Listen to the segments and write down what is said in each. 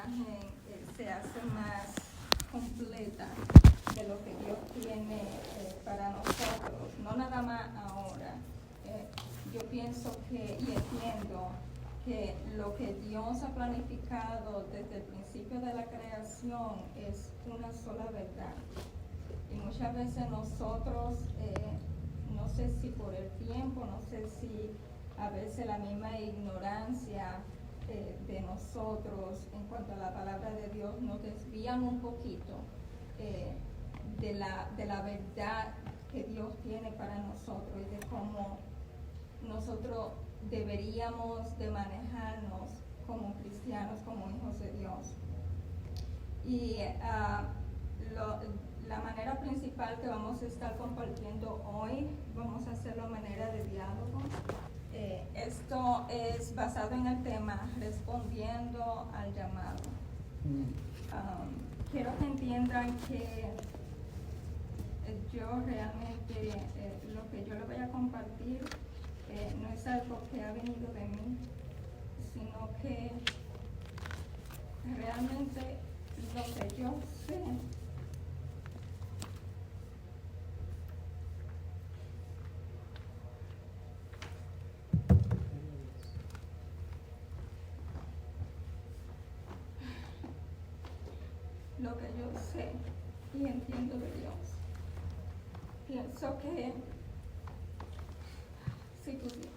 imagen se hace más completa de lo que Dios tiene para nosotros, no nada más ahora. Yo pienso que y entiendo que lo que Dios ha planificado desde el principio de la creación es una sola verdad. Y muchas veces nosotros, no sé si por el tiempo, no sé si a veces la misma ignorancia de nosotros en cuanto a la palabra de Dios nos desvían un poquito de la verdad que Dios tiene para nosotros y de cómo nosotros deberíamos de manejarnos como cristianos, como hijos de Dios. Y la manera principal que vamos a estar compartiendo hoy, vamos a hacerlo a manera de diálogo. Esto es basado en el tema respondiendo al llamado. Quiero que entiendan que yo realmente, lo que yo le voy a compartir no es algo que ha venido de mí, sino que realmente lo que yo sé y entiendo de Dios. Pienso que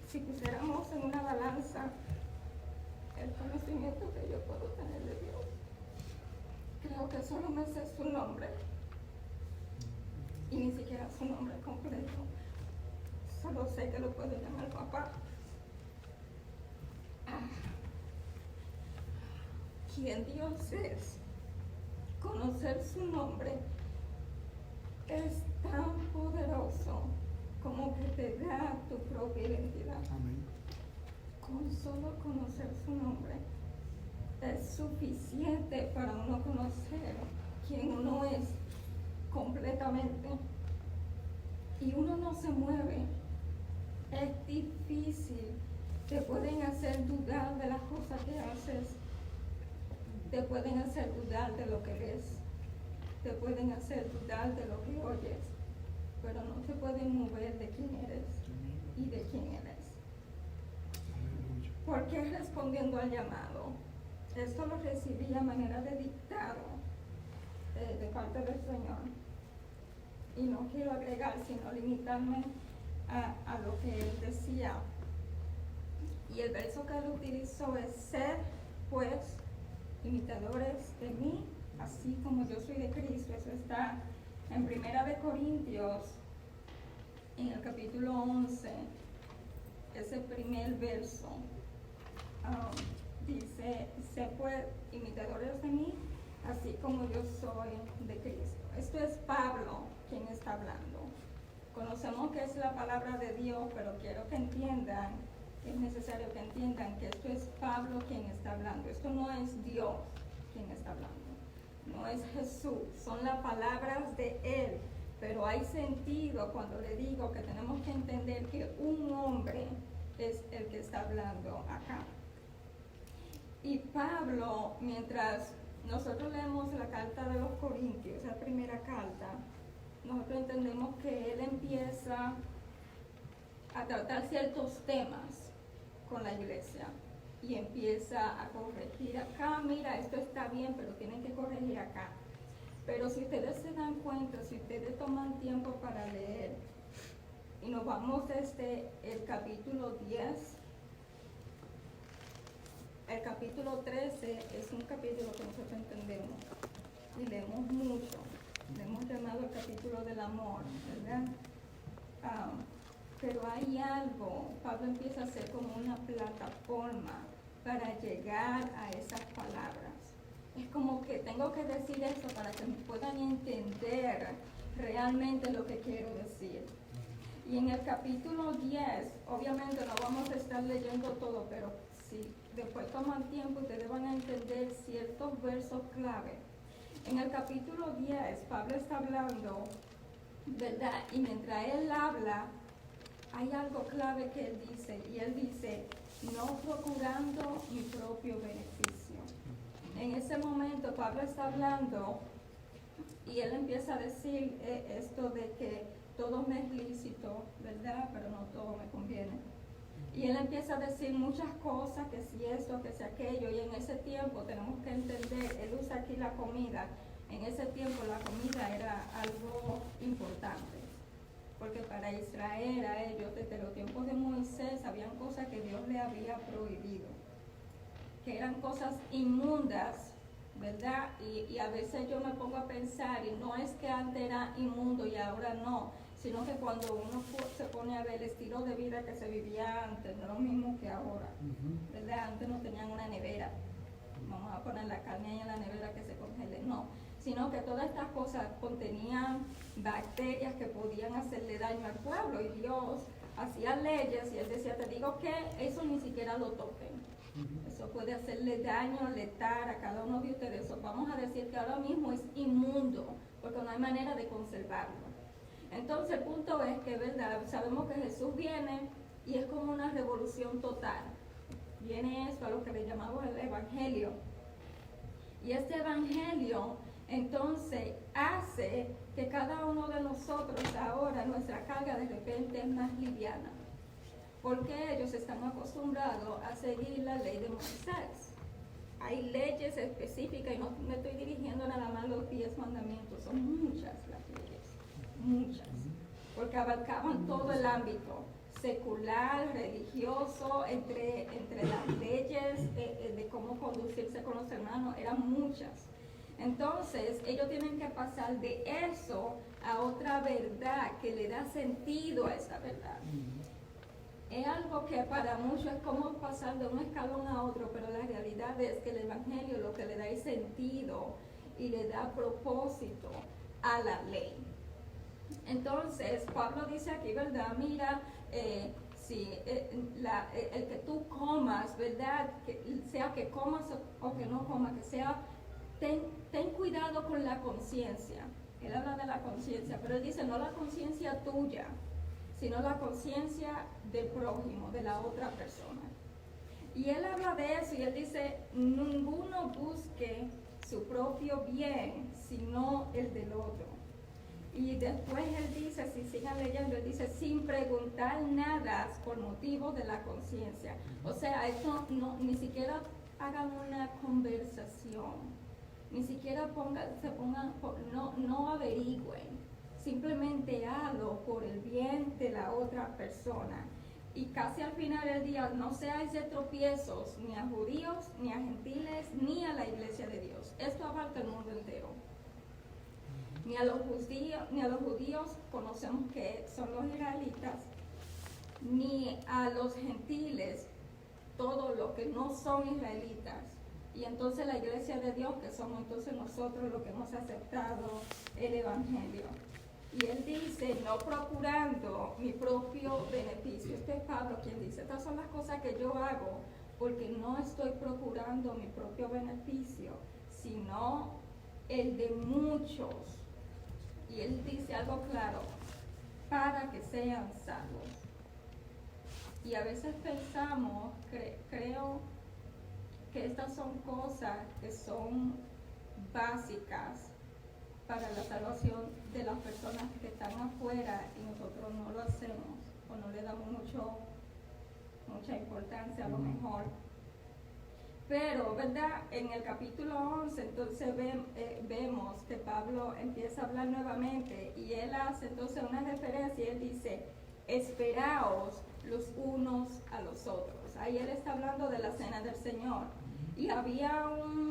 si pusiéramos en una balanza el conocimiento que yo puedo tener de Dios, creo que solo me sé su nombre y ni siquiera su nombre completo. Solo sé que lo puedo llamar papá. ¿Quién Dios es? Conocer su nombre es tan poderoso como que te da tu propia identidad. Amén. Con solo conocer su nombre es suficiente para uno conocer quién uno es completamente. Y uno no se mueve. Es difícil. Te pueden hacer dudar de las cosas que haces. Te pueden hacer dudar de lo que ves. Te pueden hacer dudar de lo que oyes. Pero no te pueden mover de quién eres y de quién eres. ¿Por qué respondiendo al llamado? Esto lo recibí a manera de dictado de parte del Señor. Y no quiero agregar, sino limitarme a lo que Él decía. Y el verso que Él utilizó es: sed, pues, imitadores de mí, así como yo soy de Cristo. Eso está en 1 Corintios, en el capítulo 11, ese primer verso. Dice: sed pues imitadores de mí, así como yo soy de Cristo. Esto es Pablo quien está hablando. Conocemos que es la palabra de Dios, pero quiero que entiendan, es necesario que entiendan que esto es Pablo quien está hablando. Esto no es Dios quien está hablando, no es Jesús, son las palabras de Él. Pero hay sentido cuando le digo que tenemos que entender que un hombre es el que está hablando acá. Y Pablo, mientras nosotros leemos la carta de los Corintios, esa primera carta, nosotros entendemos que él empieza a tratar ciertos temas con la iglesia y empieza a corregir acá: mira, esto está bien, pero tienen que corregir acá. Pero si ustedes se dan cuenta, si ustedes toman tiempo para leer, y nos vamos desde el capítulo 10, el capítulo 13 es un capítulo que nosotros entendemos y leemos mucho. Le hemos llamado el capítulo del amor, ¿verdad? Pero hay algo, Pablo empieza a hacer como una plataforma para llegar a esas palabras. Es como que tengo que decir eso para que me puedan entender realmente lo que quiero decir. Y en el capítulo 10, obviamente no vamos a estar leyendo todo, pero si después toman tiempo, ustedes van a entender ciertos versos clave. En el capítulo 10, Pablo está hablando, ¿verdad? Y mientras él habla, hay algo clave que él dice, y él dice: no procurando mi propio beneficio. en ese momento Pablo está hablando y él empieza a decir esto de que todo me es lícito, ¿verdad? Pero no todo me conviene. Y él empieza a decir muchas cosas, que si esto, que si aquello, y en ese tiempo tenemos que entender, él usa aquí la comida, en ese tiempo la comida era algo importante, porque para Israel, a ellos, desde los tiempos de Moisés, habían cosas que Dios le había prohibido, que eran cosas inmundas, ¿verdad? Y a veces yo me pongo a pensar, y no es que antes era inmundo y ahora no, sino que cuando uno se pone a ver el estilo de vida que se vivía antes, no es lo mismo que ahora, ¿verdad? Antes no tenían una nevera, vamos a poner la carne ahí en la nevera que se congele, no, sino que todas estas cosas contenían bacterias que podían hacerle daño al pueblo, y Dios hacía leyes y él decía, te digo que eso ni siquiera lo toquen. Eso puede hacerle daño letal a cada uno de ustedes. Eso vamos a decir que ahora mismo es inmundo, porque no hay manera de conservarlo. Entonces el punto es que, ¿verdad? Sabemos que Jesús viene y es como una revolución total. Viene esto a lo que le llamamos el Evangelio. Y este Evangelio entonces hace que cada uno de nosotros ahora nuestra carga de repente es más liviana, porque ellos están acostumbrados a seguir la ley de Moisés. Hay leyes específicas, y no me estoy dirigiendo nada más a los 10 mandamientos, son muchas las leyes, muchas, porque abarcaban todo el ámbito secular, religioso, entre las leyes de cómo conducirse con los hermanos, eran muchas. Entonces, ellos tienen que pasar de eso a otra verdad que le da sentido a esa verdad. Es algo que para muchos es como pasar de un escalón a otro, pero la realidad es que el Evangelio lo que le da es sentido y le da propósito a la ley. Entonces, Pablo dice aquí, ¿verdad? Mira, el que tú comas, ¿verdad? Que sea que comas o que no comas, que sea, ten cuidado con la conciencia. Él habla de la conciencia, pero él dice no la conciencia tuya, sino la conciencia del prójimo, de la otra persona. Y él habla de eso y él dice, ninguno busque su propio bien, sino el del otro. Y después él dice, si sigan leyendo, él dice, sin preguntar nada por motivo de la conciencia. O sea, eso ni siquiera hagan una conversación, ni siquiera no averigüen. Simplemente hazlo por el bien de la otra persona. Y casi al final del día, no seáis de tropiezos ni a judíos, ni a gentiles, ni a la iglesia de Dios. Esto abarca el mundo entero. Ni a los judíos conocemos que son los israelitas, ni a los gentiles, todo lo que no son israelitas. Y entonces la iglesia de Dios, que somos entonces nosotros los que hemos aceptado el Evangelio. Y él dice, no procurando mi propio beneficio. Este es Pablo quien dice, estas son las cosas que yo hago porque no estoy procurando mi propio beneficio, sino el de muchos. Y él dice algo claro, para que sean salvos. Y a veces pensamos, creo que estas son cosas que son básicas para la salvación de las personas que están afuera y nosotros no lo hacemos o no le damos mucha importancia a lo mejor. Pero, ¿verdad? En el capítulo 11 entonces vemos que Pablo empieza a hablar nuevamente y él hace entonces una referencia y él dice, esperaos los unos a los otros. Ahí él está hablando de la cena del Señor. Y había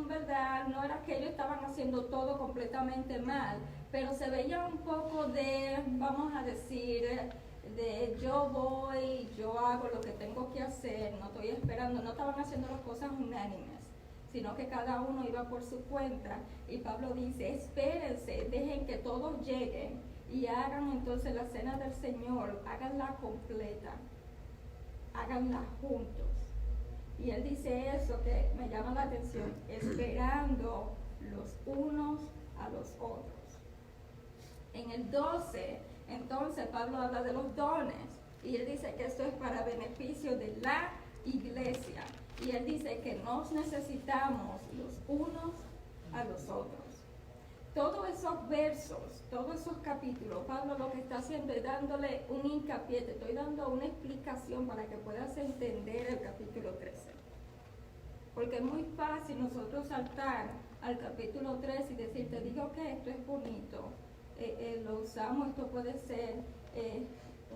¿verdad? No era que ellos estaban haciendo todo completamente mal, pero se veía un poco de, vamos a decir, de yo voy, yo hago lo que tengo que hacer, no estoy esperando, no estaban haciendo las cosas unánimes, sino que cada uno iba por su cuenta. Y Pablo dice, espérense, dejen que todos lleguen y hagan entonces la cena del Señor, háganla completa, háganla juntos. Y él dice eso que me llama la atención, esperando los unos a los otros. En el 12, entonces Pablo habla de los dones y él dice que esto es para beneficio de la iglesia. Y él dice que nos necesitamos los unos a los otros. Todos esos versos, todos esos capítulos, Pablo lo que está haciendo es dándole un hincapié, te estoy dando una explicación para que puedas entender el capítulo 13. Porque es muy fácil nosotros saltar al capítulo 3 y decir, te digo que esto es bonito, lo usamos, esto puede ser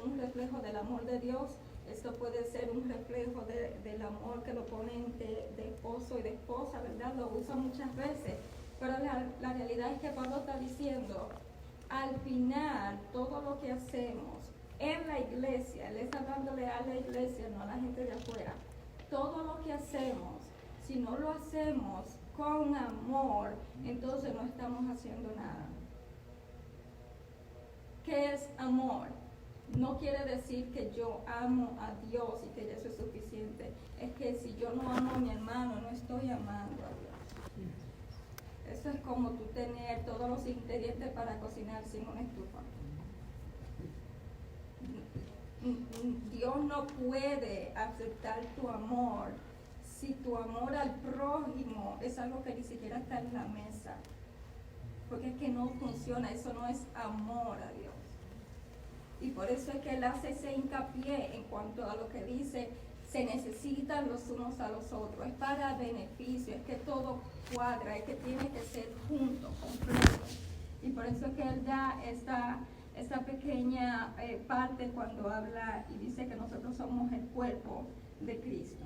un reflejo del amor de Dios, esto puede ser un reflejo del amor que lo ponen de esposo y de esposa, ¿verdad? Lo usan muchas veces, pero la realidad es que Pablo está diciendo, al final, todo lo que hacemos en la iglesia, él está hablándole a la iglesia, no a la gente de afuera, todo lo que hacemos, si no lo hacemos con amor, entonces no estamos haciendo nada. ¿Qué es amor? No quiere decir que yo amo a Dios y que eso es suficiente. Es que si yo no amo a mi hermano, no estoy amando a Dios. Eso es como tú tener todos los ingredientes para cocinar sin una estufa. Dios no puede aceptar tu amor si tu amor al prójimo es algo que ni siquiera está en la mesa. Porque es que no funciona, eso no es amor a Dios. Y por eso es que él hace ese hincapié en cuanto a lo que dice, se necesitan los unos a los otros, es para beneficio, es que todo cuadra, es que tiene que ser junto, completo. Y por eso es que él da esta pequeña parte cuando habla y dice que nosotros somos el cuerpo de Cristo.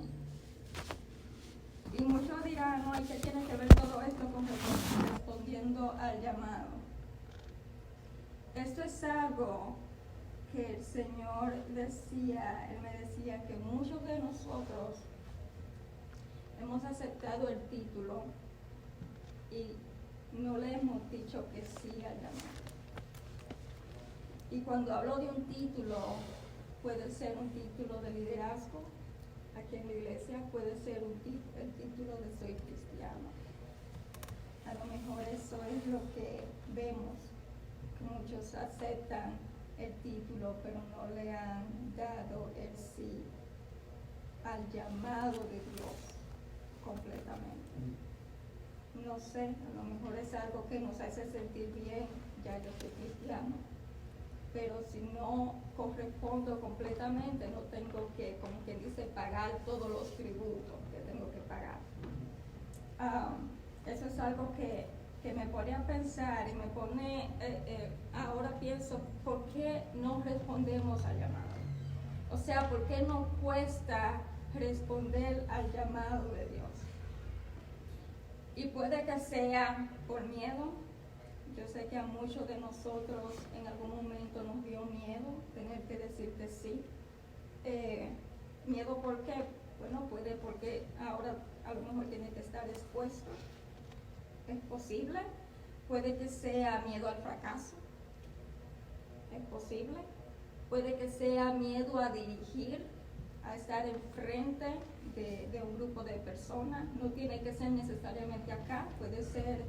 Y muchos dirán, no, ¿y qué tiene que ver todo esto con respondiendo al llamado? Esto es algo que el Señor decía, Él me decía que muchos de nosotros hemos aceptado el título y no le hemos dicho que sí al llamado. Y cuando hablo de un título, puede ser un título de liderazgo aquí en la iglesia, puede ser el título de soy cristiano. A lo mejor eso es lo que vemos, que muchos aceptan el título, pero no le han dado el sí al llamado de Dios completamente. No sé, a lo mejor es algo que nos hace sentir bien, ya yo soy cristiano, pero si no correspondo completamente, no tengo que, como quien dice, pagar todos los tributos que tengo que pagar. Eso es algo que me pone a pensar y me pone, ahora pienso, ¿por qué no respondemos al llamado? O sea, ¿por qué nos cuesta responder al llamado de Dios? Y puede que sea por miedo. Yo sé que a muchos de nosotros en algún momento nos dio miedo tener que decirte sí. ¿Miedo por qué? Bueno, puede porque ahora a lo mejor tiene que estar expuesto. Es posible. Puede que sea miedo al fracaso. Es posible. Puede que sea miedo a dirigir, a estar enfrente de un grupo de personas. No tiene que ser necesariamente acá, puede ser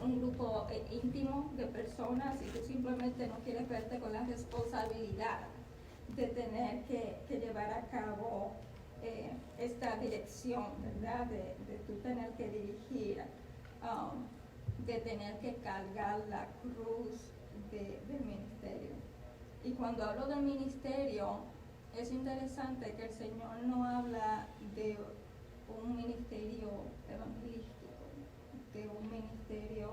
un grupo íntimo de personas y tú simplemente no quieres verte con la responsabilidad de tener que llevar a cabo esta dirección, ¿verdad? De tú tener que dirigir, de tener que cargar la cruz del ministerio. Y cuando hablo del ministerio, es interesante que el Señor no habla de un ministerio evangelístico, de un ministerio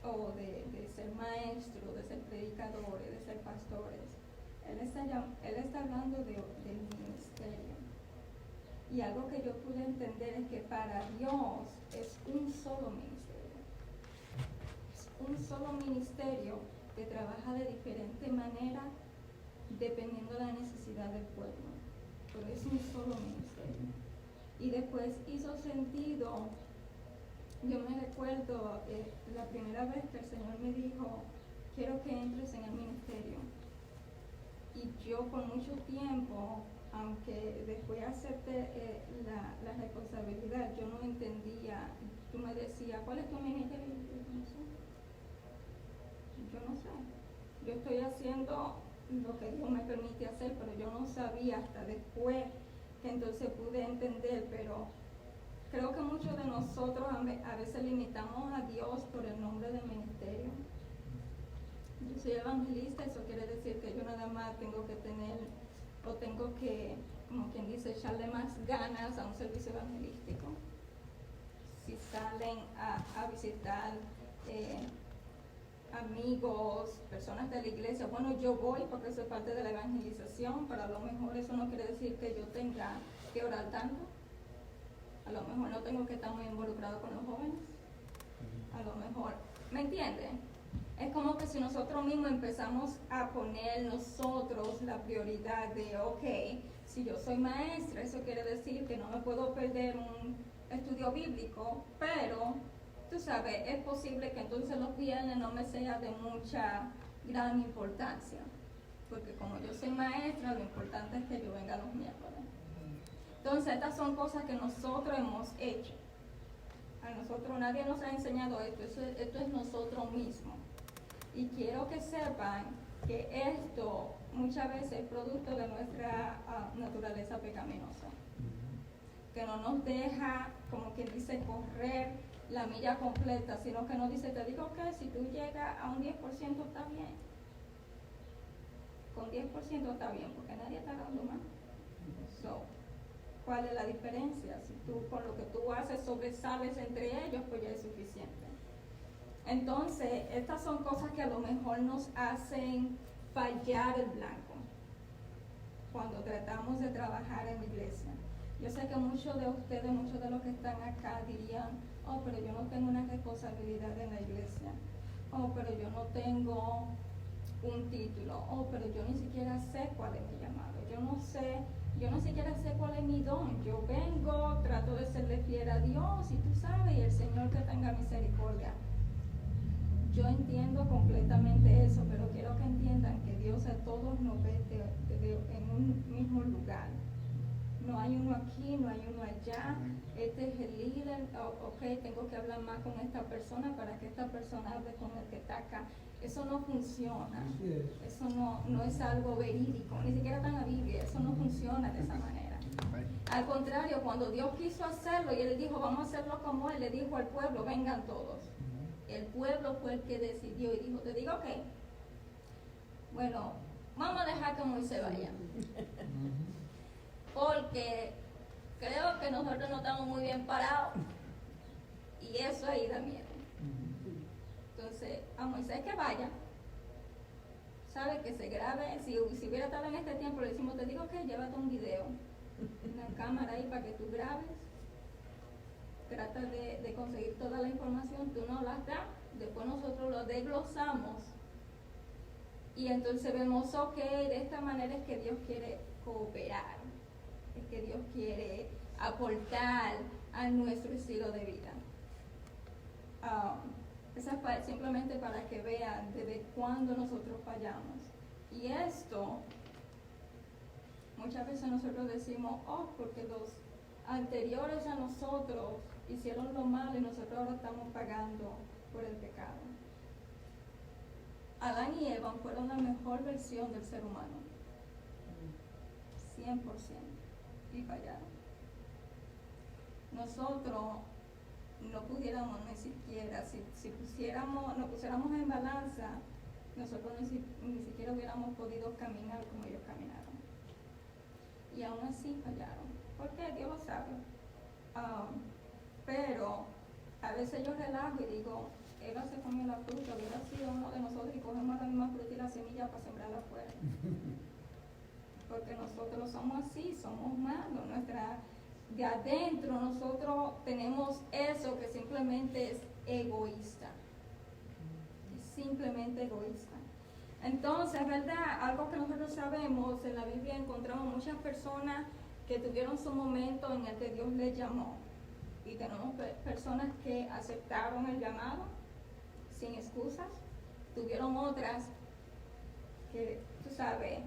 o de ser maestro, de ser predicadores, de ser pastores. Él está hablando del ministerio. Y algo que yo pude entender es que para Dios es un solo ministerio. Es un solo ministerio que trabaja de diferente manera dependiendo de la necesidad del pueblo, pero es un solo ministerio. Y después hizo sentido, yo me recuerdo la primera vez que el Señor me dijo, quiero que entres en el ministerio. Y yo por mucho tiempo, aunque después acepté la responsabilidad, yo no entendía. Tú me decías, ¿cuál es tu ministerio? Yo no sé. Yo estoy haciendo lo que Dios me permite hacer, pero yo no sabía hasta después que entonces pude entender, pero creo que muchos de nosotros a veces limitamos a Dios por el nombre del ministerio. Yo soy evangelista, eso quiere decir que yo nada más tengo que tener, o tengo que, como quien dice, echarle más ganas a un servicio evangelístico. Si salen a visitar amigos, personas de la iglesia, bueno, yo voy porque eso es parte de la evangelización, pero a lo mejor eso no quiere decir que yo tenga que orar tanto. A lo mejor no tengo que estar muy involucrado con los jóvenes. A lo mejor, ¿me entienden? Es como que si nosotros mismos empezamos a poner nosotros la prioridad de, ok, si yo soy maestra, eso quiere decir que no me puedo perder un estudio bíblico, pero, tú sabes, es posible que entonces los viernes no me sea de mucha gran importancia, porque como yo soy maestra, lo importante es que yo venga los miércoles. Entonces, estas son cosas que nosotros hemos hecho. A nosotros nadie nos ha enseñado esto es nosotros mismos. Y quiero que sepan que esto muchas veces es producto de nuestra naturaleza pecaminosa, que no nos deja, como quien dice, correr la milla completa, sino que nos dice, te digo que si tú llegas a un 10% está bien. Con 10% está bien, porque nadie está dando más. So, ¿cuál es la diferencia? Si tú con lo que tú haces sobresales entre ellos, pues ya es suficiente. Entonces, estas son cosas que a lo mejor nos hacen fallar el blanco cuando tratamos de trabajar en la iglesia. Yo sé que muchos de ustedes, muchos de los que están acá dirían, oh, pero yo no tengo una responsabilidad en la iglesia. Oh, pero yo no tengo un título. Oh, pero yo ni siquiera sé cuál es mi llamado. Yo no siquiera sé cuál es mi don. Yo vengo, trato de serle fiel a Dios y tú sabes, y el Señor que tenga misericordia. Yo entiendo completamente eso, pero quiero que entiendan que Dios a todos nos ve en un mismo lugar. No hay uno aquí, no hay uno allá. Este es el líder, ok, tengo que hablar más con esta persona para que esta persona hable con el que está acá. Eso no funciona. Eso no es algo verídico, ni siquiera está en la Biblia. Eso no funciona de esa manera. Al contrario, cuando Dios quiso hacerlo y Él dijo, vamos a hacerlo como Él, le dijo al pueblo, vengan todos. El pueblo fue el que decidió y dijo, te digo que, bueno, vamos a dejar que Moisés vaya. Porque creo que nosotros no estamos muy bien parados y eso ahí da miedo. Entonces, a Moisés que vaya, sabe que se grabe, si hubiera estado en este tiempo le decimos, te digo que llévate un video, una cámara ahí para que tú grabes. Trata de conseguir toda la información, tú nos la das, después nosotros lo desglosamos y entonces vemos, ok, de esta manera es que Dios quiere cooperar, es que Dios quiere aportar a nuestro estilo de vida. Esa es simplemente para que vean desde cuándo nosotros fallamos. Y esto, muchas veces nosotros decimos, oh, porque los anteriores a nosotros hicieron lo malo y nosotros ahora estamos pagando por el pecado. Adán y Eva fueron la mejor versión del ser humano, 100%, y fallaron. Nosotros no pudiéramos ni siquiera, si nos pusiéramos en balanza, nosotros ni siquiera hubiéramos podido caminar como ellos caminaron. Y aún así fallaron. ¿Por qué? Dios lo sabe. Pero a veces yo relajo y digo, Eva se comió la fruta, hubiera sido uno de nosotros y cogemos la misma fruta y la semilla para sembrarla afuera. Porque nosotros somos así, somos malos. De adentro nosotros tenemos eso que simplemente es egoísta. Es simplemente egoísta. Entonces, ¿verdad? Algo que nosotros sabemos, en la Biblia encontramos muchas personas que tuvieron su momento en el que Dios les llamó. Y tenemos personas que aceptaron el llamado sin excusas. Tuvieron otras que, tú sabes,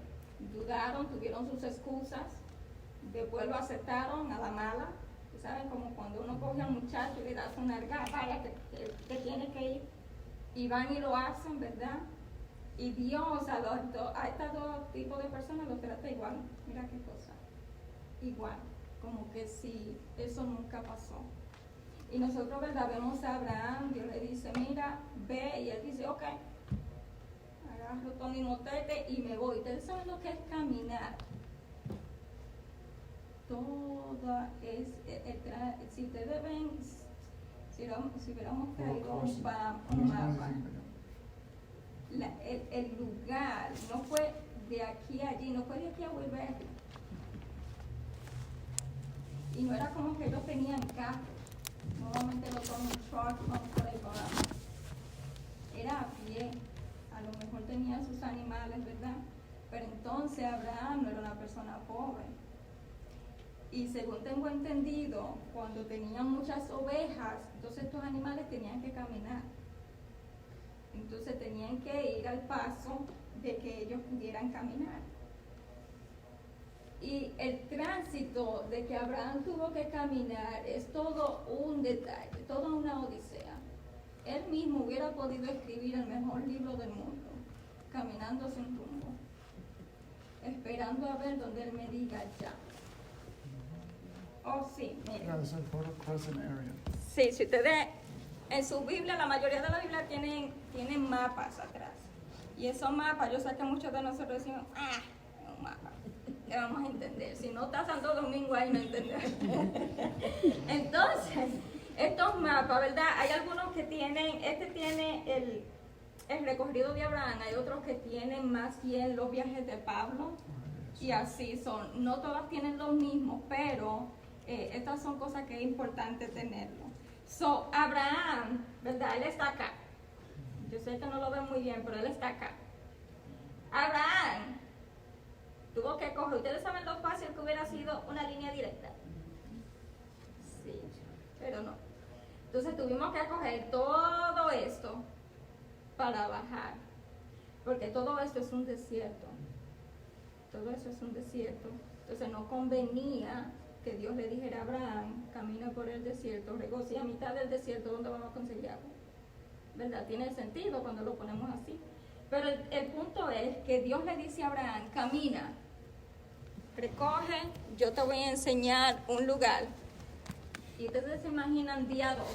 dudaron, tuvieron sus excusas. Después lo aceptaron a la mala. Tú sabes, como cuando uno coge a un muchacho y le das una argada, vaya que tiene que ir. Y van y lo hacen, ¿verdad? Y Dios a estos dos tipos de personas los trata igual. Mira qué cosa. Igual. como que si eso nunca pasó. Y nosotros, ¿verdad? Vemos a Abraham, Dios le dice, mira, ve, y él dice, ok, agarro todo mi motete y me voy. Ustedes saben lo que es caminar. Toda es, si ustedes ven, si hubiéramos traído un mapa, el lugar no fue de aquí a allí, no fue de aquí a volver. Y no era como que ellos tenían carro, normalmente lo toman un truck, no por ahí para abajo. Era a pie, a lo mejor tenían sus animales, ¿verdad? Pero entonces Abraham no era una persona pobre. Y según tengo entendido, cuando tenían muchas ovejas, entonces estos animales tenían que caminar. Entonces tenían que ir al paso de que ellos pudieran caminar. Y el tránsito de que Abraham tuvo que caminar es todo un detalle, toda una odisea. Él mismo hubiera podido escribir el mejor libro del mundo, caminando sin rumbo, esperando a ver donde él me diga ya. Oh, sí, miren. Sí, si ustedes, en su Biblia, la mayoría de la Biblia tienen mapas atrás. Y esos mapas, yo sé que muchos de nosotros decimos, es un mapa, ¿qué vamos a entender? Si no está Santo Domingo ahí, no entendemos. Entonces, estos mapas, ¿verdad? Hay algunos que tienen, este tiene el recorrido de Abraham, hay otros que tienen más bien los viajes de Pablo, y así son. No todas tienen lo mismo, pero estas son cosas que es importante tenerlo. So, Abraham, ¿verdad? Él está acá. Yo sé que no lo ven muy bien, pero él está acá. Abraham tuvo que coger. ¿Ustedes saben lo fácil que hubiera sido una línea directa? Sí, pero no. Entonces tuvimos que coger todo esto para bajar. Porque todo esto es un desierto. Todo eso es un desierto. Entonces no convenía que Dios le dijera a Abraham, camina por el desierto, regocija a mitad del desierto, ¿dónde vamos a conseguir agua? ¿Verdad? Tiene sentido cuando lo ponemos así. Pero el punto es que Dios le dice a Abraham, camina, recoge, yo te voy a enseñar un lugar. Y ustedes se imaginan día 2.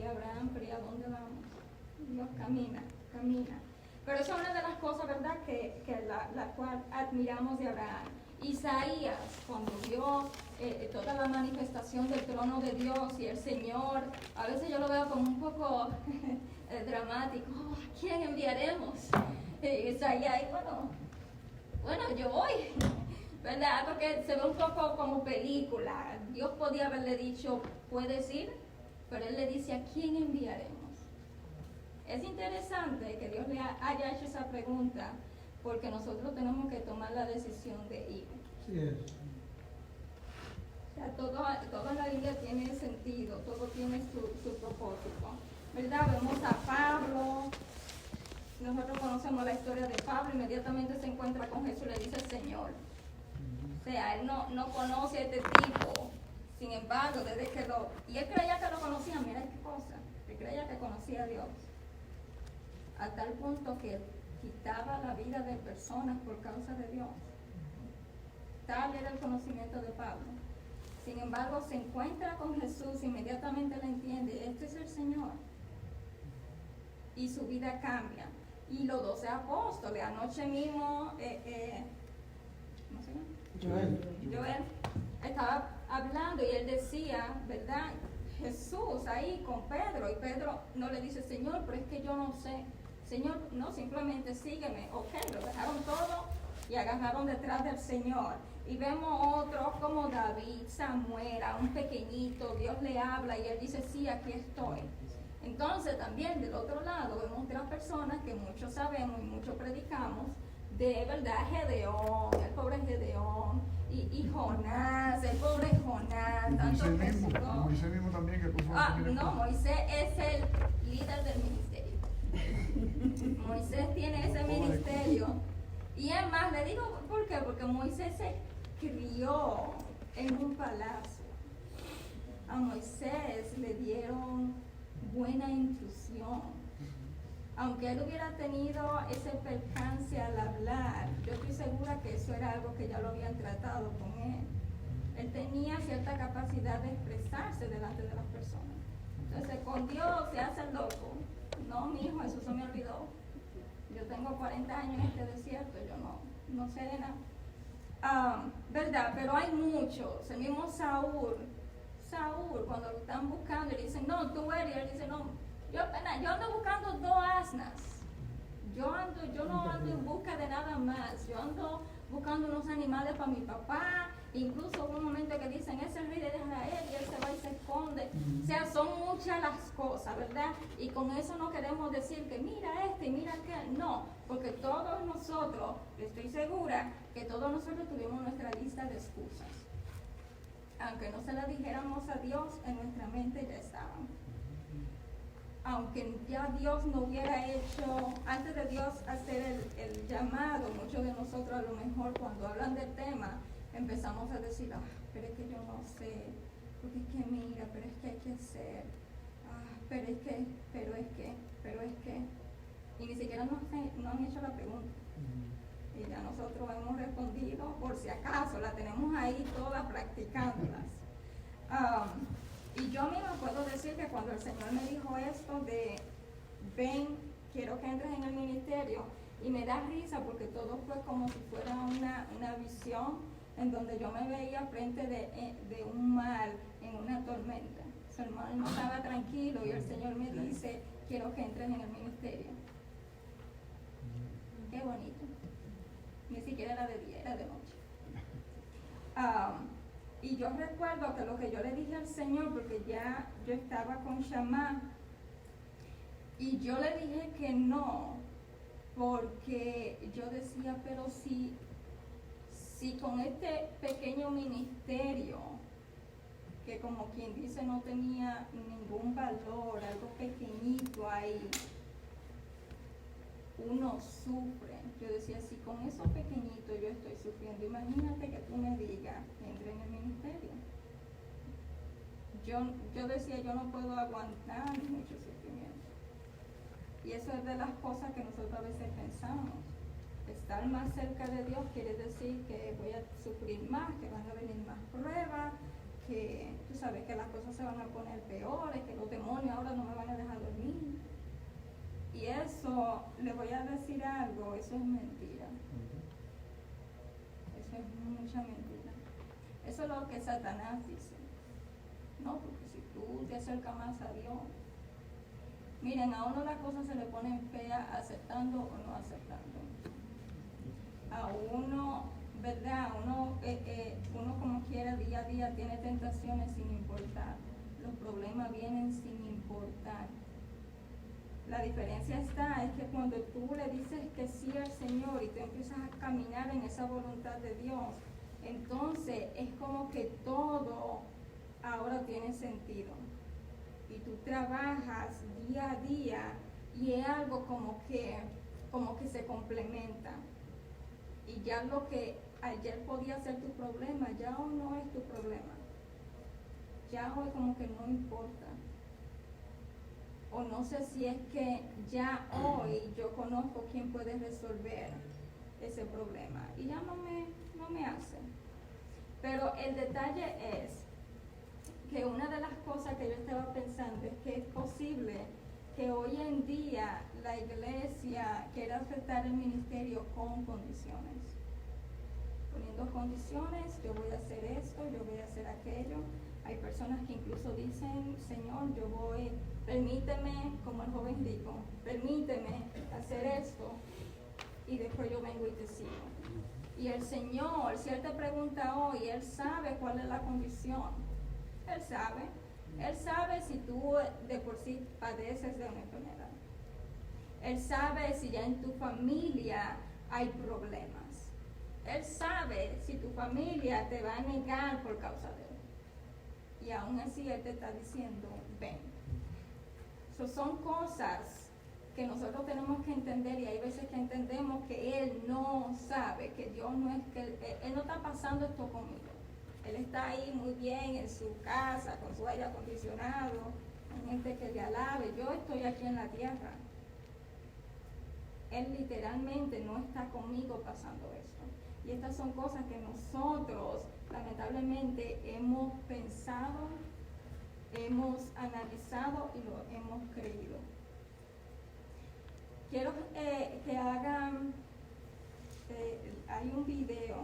Y Abraham, pero ¿a dónde vamos? Dios camina, camina. Pero esa es una de las cosas, ¿verdad?, que la cual admiramos de Abraham. Isaías, cuando vio toda la manifestación del trono de Dios y el Señor, a veces yo lo veo como un poco dramático. Oh, ¿a quién enviaremos? Isaías, bueno, yo voy, ¿verdad? Porque se ve un poco como película. Dios podía haberle dicho, puedes ir, pero él le dice, ¿a quién enviaremos? Es interesante que Dios le haya hecho esa pregunta, porque nosotros tenemos que tomar la decisión de ir. Sí es. O sea, toda la Biblia tiene sentido, todo tiene su propósito, ¿verdad? Vemos a Pablo, nosotros conocemos la historia de Pablo, inmediatamente se encuentra con Jesús y le dice Señor. O sea, él no conoce a este tipo, sin embargo, desde que y él creía que lo conocía, mira qué cosa, él creía que conocía a Dios, a tal punto que quitaba la vida de personas por causa de Dios. Tal era el conocimiento de Pablo. Sin embargo, se encuentra con Jesús, inmediatamente le entiende, este es el Señor. Y su vida cambia. Y los 12 apóstoles, anoche mismo, ¿cómo se llama? Joel estaba hablando y él decía, ¿verdad? Jesús ahí con Pedro, y Pedro no le dice, Señor, pero es que yo no sé. Señor, no, simplemente sígueme. Ok, lo dejaron todo y agarraron detrás del Señor. Y vemos otros como David, Samuel, a un pequeñito, Dios le habla y él dice, sí, aquí estoy. Entonces también del otro lado vemos otras personas que muchos sabemos y muchos predicamos, de verdad, Gedeón, el pobre Gedeón, y Jonás, el pobre Jonás, tanto Moisés mismo también que puso no, Moisés es el líder del ministerio. Moisés tiene ese ministerio. Y es más, le digo, ¿por qué? Porque Moisés se crió en un palacio. A Moisés le dieron buena intuición. Aunque él hubiera tenido ese percance al hablar, yo estoy segura que eso era algo que ya lo habían tratado con él. Él tenía cierta capacidad de expresarse delante de las personas. Entonces con Dios se hace el loco. No, mi hijo, eso se me olvidó. Yo tengo 40 años en este desierto, yo no sé de nada. ¿Verdad? Pero hay muchos. El mismo Saúl, cuando lo están buscando y le dicen, no, tú eres, y él dice, no, yo ando buscando 2 asnas. Yo no ando en busca de nada más. Yo ando buscando unos animales para mi papá. Incluso hubo un momento que dicen, ese es el rey de Israel, y él se va y se esconde. O sea, son muchas las cosas, ¿verdad? Y con eso no queremos decir que mira este y mira aquel. No, porque todos nosotros, estoy segura, que todos nosotros tuvimos nuestra lista de excusas. Aunque no se la dijéramos a Dios, en nuestra mente ya estaban. Aunque ya Dios no hubiera hecho, antes de Dios hacer el llamado, muchos de nosotros a lo mejor cuando hablan del tema, empezamos a decir, pero es que yo no sé, porque es que mira, pero es que hay que hacer, pero es que, y ni siquiera no han hecho la pregunta. Y ya nosotros hemos respondido, por si acaso, la tenemos ahí todas practicándolas. Y yo misma puedo decir que cuando el Señor me dijo esto de, ven, quiero que entres en el ministerio, y me da risa porque todo fue como si fuera una visión en donde yo me veía frente de un mar, en una tormenta. Su hermano no estaba tranquilo y el Señor me dice, quiero que entres en el ministerio. Qué bonito. Ni siquiera era de día, era de noche. Y yo recuerdo que lo que yo le dije al Señor, porque ya yo estaba con Shammah, y yo le dije que no, porque yo decía, pero si con este pequeño ministerio, que como quien dice no tenía ningún valor, algo pequeñito ahí, uno sufre. Yo decía, si con eso pequeñito yo estoy sufriendo, imagínate que tú me digas que entre en el ministerio. Yo decía, yo no puedo aguantar mucho sufrimiento. Y eso es de las cosas que nosotros a veces pensamos. Estar más cerca de Dios quiere decir que voy a sufrir más, que van a venir más pruebas, que tú sabes que las cosas se van a poner peores, que los demonios ahora no me van a dejar dormir. Y eso, le voy a decir algo, eso es mentira. Eso es mucha mentira. Eso es lo que Satanás dice. No, porque si tú te acercas más a Dios, miren, a uno las cosas se le ponen feas aceptando o no aceptando. A uno, ¿verdad? Uno como quiera, día a día tiene tentaciones sin importar. Los problemas vienen sin importar. La diferencia está es que cuando tú le dices que sí al Señor y tú empiezas a caminar en esa voluntad de Dios, entonces es como que todo ahora tiene sentido. Y tú trabajas día a día y es algo como que se complementa. Y ya lo que ayer podía ser tu problema, ya hoy no es tu problema. Ya hoy como que no importa. O no sé si es que ya hoy yo conozco quién puede resolver ese problema. Y ya no me hace. Pero el detalle es que una de las cosas que yo estaba pensando es que es posible que hoy en día la iglesia quiera aceptar el ministerio con condiciones. Poniendo condiciones, yo voy a hacer esto, yo voy a hacer aquello. Hay personas que incluso dicen, Señor, permíteme, como el joven rico, permíteme hacer esto y después yo vengo y te sigo. Y el Señor, si Él te pregunta hoy, Él sabe cuál es la condición. Él sabe si tú de por sí padeces de una enfermedad. Él sabe si ya en tu familia hay problemas. Él sabe si tu familia te va a negar por causa de Él. Y aún así Él te está diciendo, ven. Son cosas que nosotros tenemos que entender, y hay veces que entendemos que Él no sabe, que Dios no es que Él no está pasando esto conmigo. Él está ahí muy bien en su casa, con su aire acondicionado, con gente que le alabe. Yo estoy aquí en la tierra. Él literalmente no está conmigo pasando esto. Y estas son cosas que nosotros lamentablemente hemos pensado, hemos analizado y lo hemos creído. Quiero que hagan, hay un video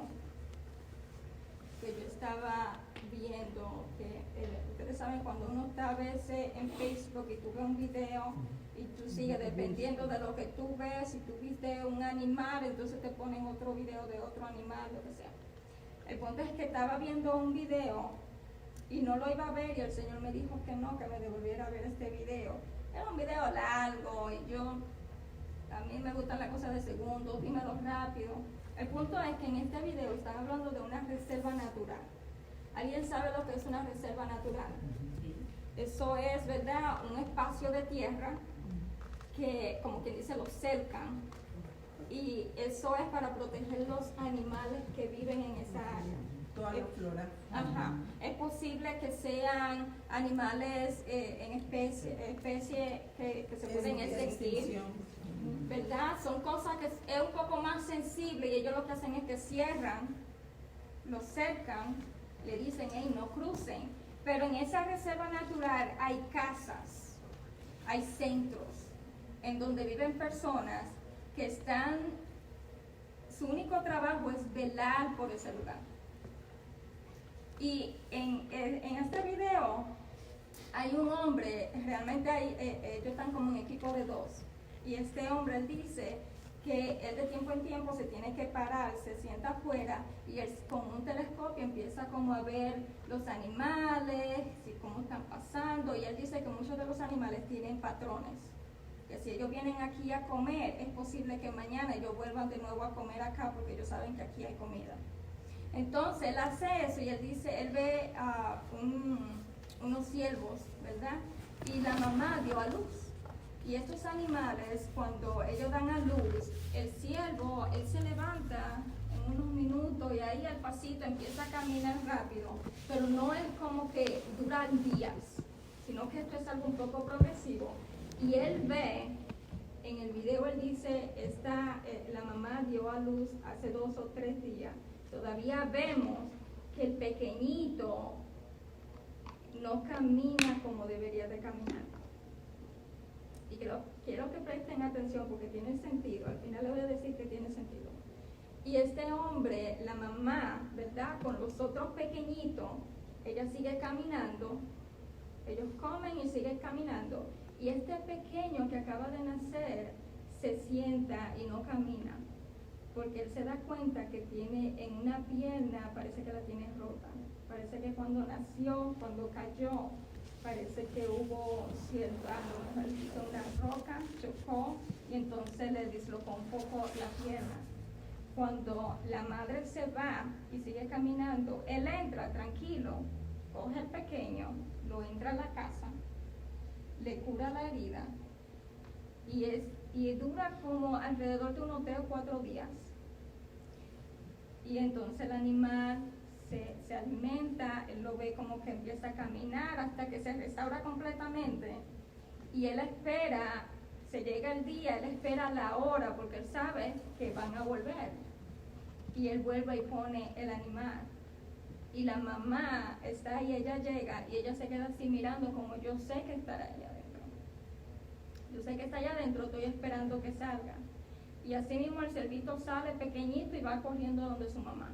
que yo estaba viendo, que ustedes saben cuando uno está a veces en Facebook y tú ves un video y tú sigues dependiendo de lo que tú ves, si tú viste un animal, entonces te ponen otro video de otro animal, lo que sea. El punto es que estaba viendo un video y no lo iba a ver y el Señor me dijo que no, que me devolviera a ver este video. Era un video largo y a mí me gustan las cosas de segundos, dímelo rápido. El punto es que en este video están hablando de una reserva natural. ¿Alguien sabe lo que es una reserva natural? Eso es, ¿verdad?, un espacio de tierra que, como quien dice, lo cercan. Y eso es para proteger los animales que viven en esa área. Toda la flora. Ajá. Es posible que sean animales en especie que se pueden extinguir, ¿verdad? Son cosas que es un poco más sensible y ellos lo que hacen es que cierran, lo cercan, le dicen, hey, no crucen. Pero en esa reserva natural hay casas, hay centros en donde viven personas que están, su único trabajo es velar por ese lugar. Y en este video hay un hombre, realmente ellos están como un equipo de dos. Y este hombre, él dice que él de tiempo en tiempo se tiene que parar, se sienta afuera y él con un telescopio empieza como a ver los animales, cómo están pasando. Y él dice que muchos de los animales tienen patrones. Que si ellos vienen aquí a comer, es posible que mañana ellos vuelvan de nuevo a comer acá porque ellos saben que aquí hay comida. Entonces él hace eso y él dice, él ve unos ciervos, ¿verdad? Y la mamá dio a luz. Y estos animales, cuando ellos dan a luz, el ciervo, él se levanta en unos minutos y ahí al pasito empieza a caminar rápido. Pero no es como que duran días, sino que esto es algo un poco progresivo. Y él ve, en el video él dice, la mamá dio a luz hace 2 o 3 días. Todavía vemos que el pequeñito no camina como debería de caminar. Y quiero que presten atención porque tiene sentido. Al final le voy a decir que tiene sentido. Y este hombre, la mamá, ¿verdad?, con los otros pequeñitos, ella sigue caminando. Ellos comen y siguen caminando. Y este pequeño que acaba de nacer se sienta y no camina. Porque él se da cuenta que tiene en una pierna, parece que la tiene rota. Parece que cuando nació, cuando cayó, parece que hubo una roca, chocó y entonces le dislocó un poco la pierna. Cuando la madre se va y sigue caminando, él entra tranquilo, coge al pequeño, lo entra a la casa, le cura la herida y dura como alrededor de unos 3 o 4 días. Y entonces el animal se alimenta, él lo ve como que empieza a caminar hasta que se restaura completamente. Y él espera, se llega el día, él espera la hora porque él sabe que van a volver. Y él vuelve y pone el animal. Y la mamá está ahí, ella llega y ella se queda así mirando como yo sé que estará allá adentro. Yo sé que está allá adentro, estoy esperando que salga. Y así mismo el cerdito sale pequeñito y va corriendo donde su mamá.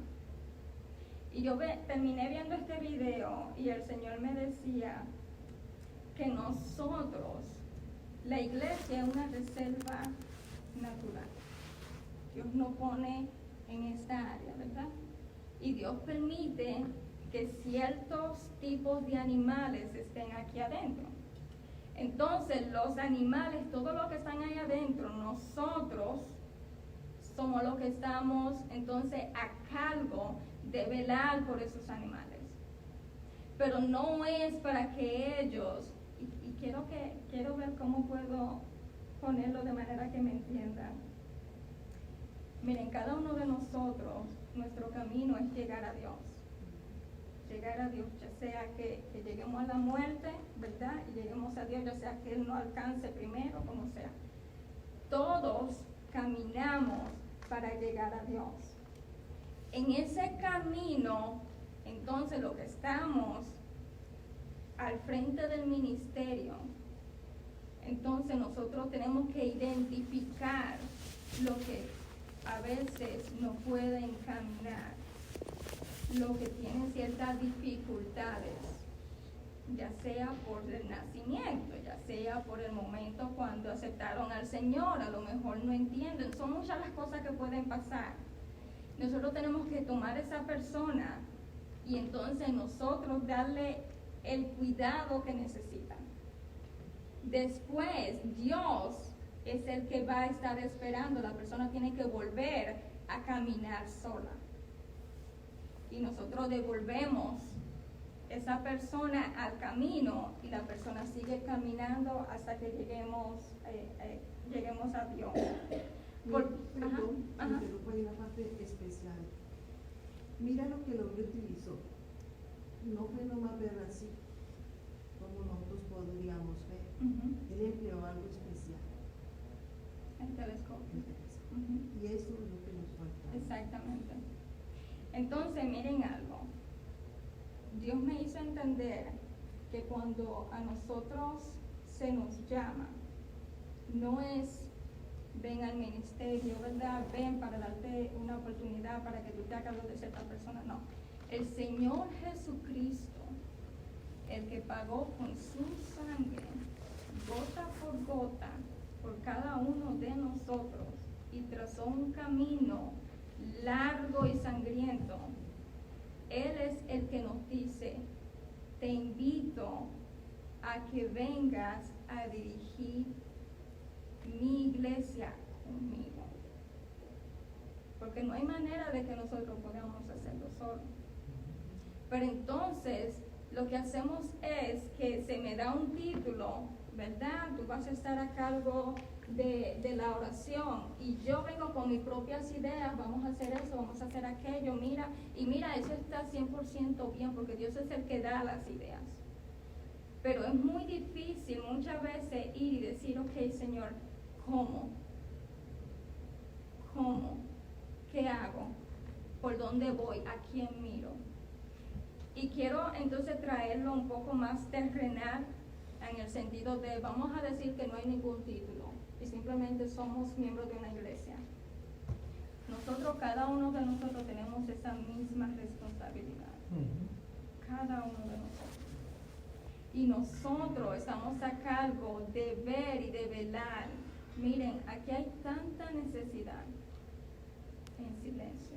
Y yo terminé viendo este video y el Señor me decía que nosotros, la iglesia es una reserva natural. Dios nos pone en esta área, ¿verdad? Y Dios permite que ciertos tipos de animales estén aquí adentro. Entonces, los animales, todo lo que están ahí adentro, nosotros somos los que estamos entonces a cargo de velar por esos animales. Pero no es para que ellos, y quiero ver cómo puedo ponerlo de manera que me entiendan. Miren, cada uno de nosotros, nuestro camino es llegar a Dios. Llegar a Dios, ya sea que lleguemos a la muerte, ¿verdad? Y lleguemos a Dios, ya sea que Él nos alcance primero, como sea. Todos caminamos para llegar a Dios. En ese camino, entonces lo que estamos al frente del ministerio, entonces nosotros tenemos que identificar lo que a veces no puede encaminar, lo que tiene ciertas dificultades, ya sea por el nacimiento, ya sea por el momento cuando aceptaron al Señor, a lo mejor no entienden, son muchas las cosas que pueden pasar. Nosotros tenemos que tomar a esa persona y entonces nosotros darle el cuidado que necesitan. Después, Dios es el que va a estar esperando, la persona tiene que volver a caminar sola. Y nosotros devolvemos esa persona al camino y la persona sigue caminando hasta que lleguemos a Dios. Perdón, interrumpo, hay una parte especial. Mira lo que el hombre utilizó. No fue nomás ver así, como nosotros podríamos ver. Él empleó algo especial. El telescopio. Y eso es lo que nos falta. Exactamente. Entonces, miren algo. Dios me hizo entender que cuando a nosotros se nos llama, no es ven al ministerio, ¿verdad? Ven para darte una oportunidad para que tú te hagas lo de cierta persona. No. El Señor Jesucristo, el que pagó con su sangre, gota por gota, por cada uno de nosotros, y trazó un camino largo y sangriento, Él es el que nos dice, te invito a que vengas a dirigir mi iglesia conmigo. Porque no hay manera de que nosotros podamos hacerlo solos. Pero entonces, lo que hacemos es que se me da un título, ¿verdad? Tú vas a estar a cargo de la oración y yo vengo con mis propias ideas, vamos a hacer eso, vamos a hacer aquello, mira, eso está 100% bien porque Dios es el que da las ideas. Pero es muy difícil muchas veces ir y decir, ok, Señor, ¿cómo? ¿Qué hago? ¿Por dónde voy? ¿A quién miro? Y quiero entonces traerlo un poco más terrenal en el sentido de, vamos a decir que no hay ningún título y simplemente somos miembros de una iglesia. Nosotros, cada uno de nosotros tenemos esa misma responsabilidad. Cada uno de nosotros. Y nosotros estamos a cargo de ver y de velar. Miren, aquí hay tanta necesidad en silencio.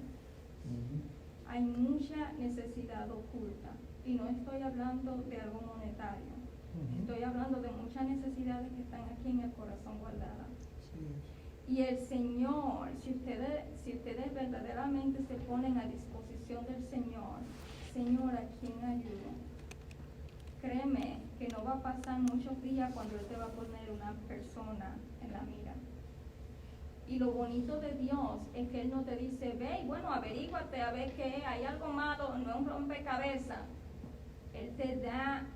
Hay mucha necesidad oculta. Y no estoy hablando de algo monetario. Estoy hablando de muchas necesidades que están aquí en el corazón guardadas. Y el Señor, si ustedes verdaderamente se ponen a disposición del Señor, Señor, ¿a quién ayudo? Créeme que no va a pasar muchos días cuando Él te va a poner una persona en la mira. Y lo bonito de Dios es que Él no te dice, ve y bueno, averíguate a ver qué hay algo malo, no es un rompecabezas. Él te da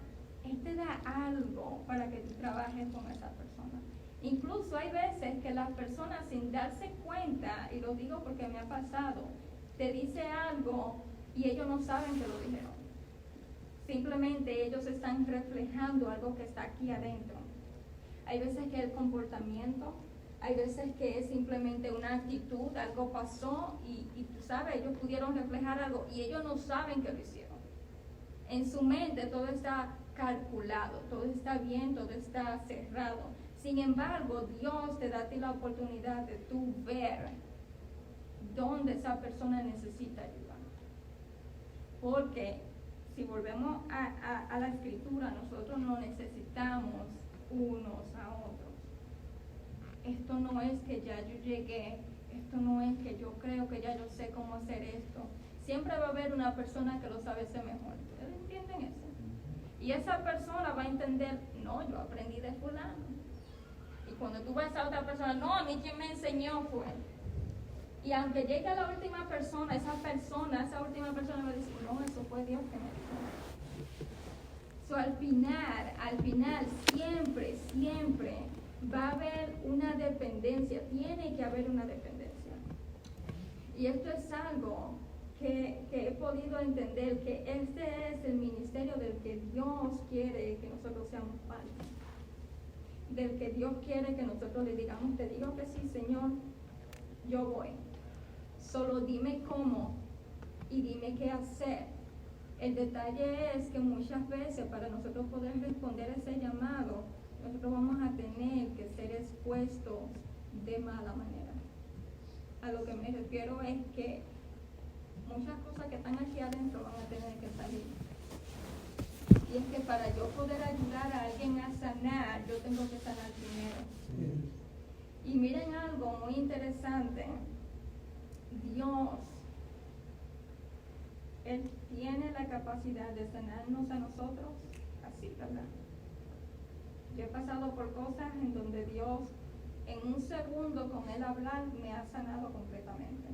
algo para que tú trabajes con esa persona. Incluso hay veces que las personas sin darse cuenta, y lo digo porque me ha pasado, te dice algo y ellos no saben que lo dijeron. Simplemente ellos están reflejando algo que está aquí adentro. Hay veces que es el comportamiento, hay veces que es simplemente una actitud, algo pasó y tú sabes, ellos pudieron reflejar algo y ellos no saben que lo hicieron. En su mente todo está calculado, todo está bien, todo está cerrado. Sin embargo, Dios te da a ti la oportunidad de tú ver dónde esa persona necesita ayuda. Porque si volvemos a la escritura, nosotros no necesitamos unos a otros. Esto no es que ya yo llegué, esto no es que yo creo que ya yo sé cómo hacer esto. Siempre va a haber una persona que lo sabe hacer mejor. ¿Ustedes entienden eso? Y esa persona va a entender, no, yo aprendí de fulano. Y cuando tú ves a otra persona, no, a mí quien me enseñó fue. Y aunque llegue a la última persona, esa última persona va a decir, no, eso fue Dios que me dijo. So, al final, siempre va a haber una dependencia, tiene que haber una dependencia. Y esto es algo que he podido entender que este es el ministerio del que Dios quiere que nosotros seamos parte. Del que Dios quiere que nosotros le digamos, te digo que sí, Señor, yo voy. Solo dime cómo y dime qué hacer. El detalle es que muchas veces para nosotros poder responder ese llamado, nosotros vamos a tener que ser expuestos de mala manera. A lo que me refiero es que muchas cosas que están aquí adentro van a tener que salir. Y es que para yo poder ayudar a alguien a sanar, yo tengo que sanar primero. Y miren algo muy interesante. Dios, Él tiene la capacidad de sanarnos a nosotros así, ¿verdad? Yo he pasado por cosas en donde Dios, en un segundo con Él hablar, me ha sanado completamente.